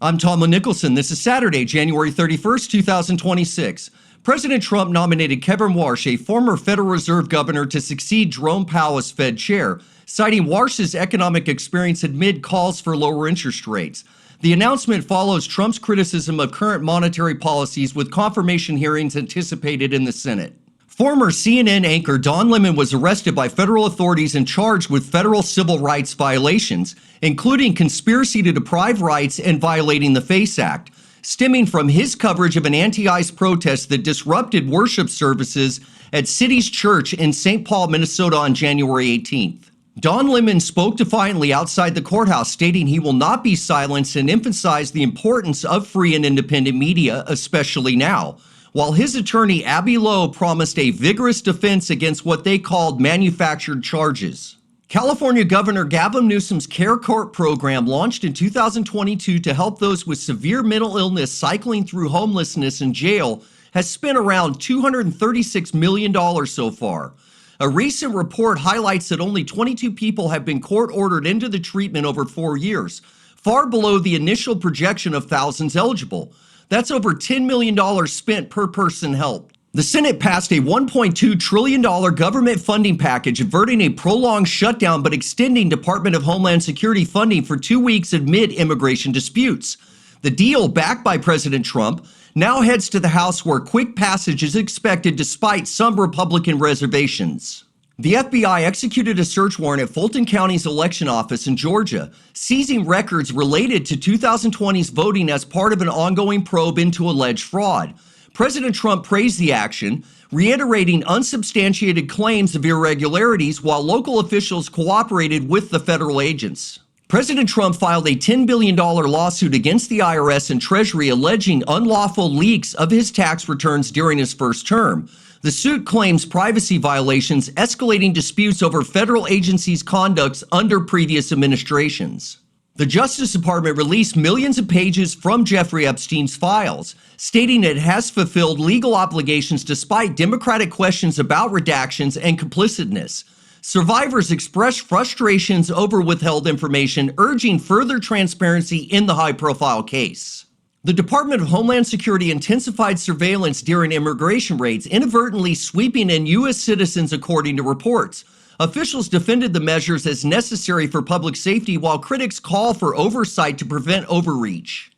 I'm Tomlyn Nicholson. This is Saturday, January 31st, 2026. President Trump nominated Kevin Warsh, a former Federal Reserve governor, to succeed Jerome Powell as Fed chair, citing Warsh's economic experience amid calls for lower interest rates. The announcement follows Trump's criticism of current monetary policies, with confirmation hearings anticipated in the Senate. Former CNN anchor Don Lemon was arrested by federal authorities and charged with federal civil rights violations, including conspiracy to deprive rights and violating the FACE Act, stemming from his coverage of an anti-ICE protest that disrupted worship services at City's Church in St. Paul, Minnesota on January 18th. Don Lemon spoke defiantly outside the courthouse, stating he will not be silenced and emphasized the importance of free and independent media, especially now, while his attorney Abbe Lowell promised a vigorous defense against what they called manufactured charges. California Governor Gavin Newsom's Care Court program, launched in 2022 to help those with severe mental illness cycling through homelessness and jail, has spent around $236 million so far. A recent report highlights that only 22 people have been court-ordered into the treatment over 4 years, far below the initial projection of thousands eligible. That's over $10 million spent per person helped. The Senate passed a $1.2 trillion government funding package, averting a prolonged shutdown but extending Department of Homeland Security funding for 2 weeks amid immigration disputes. The deal, backed by President Trump, now heads to the House, where quick passage is expected despite some Republican reservations. The FBI executed a search warrant at Fulton County's election office in Georgia, seizing records related to 2020's voting as part of an ongoing probe into alleged fraud. President Trump praised the action, reiterating unsubstantiated claims of irregularities, while local officials cooperated with the federal agents. President Trump filed a $10 billion lawsuit against the IRS and Treasury, alleging unlawful leaks of his tax returns during his first term. The suit claims privacy violations, escalating disputes over federal agencies' conducts under previous administrations. The Justice Department released millions of pages from Jeffrey Epstein's files, stating it has fulfilled legal obligations despite Democratic questions about redactions and complicitness. Survivors expressed frustrations over withheld information, urging further transparency in the high-profile case. The Department of Homeland Security intensified surveillance during immigration raids, inadvertently sweeping in U.S. citizens, according to reports. Officials defended the measures as necessary for public safety, while critics call for oversight to prevent overreach.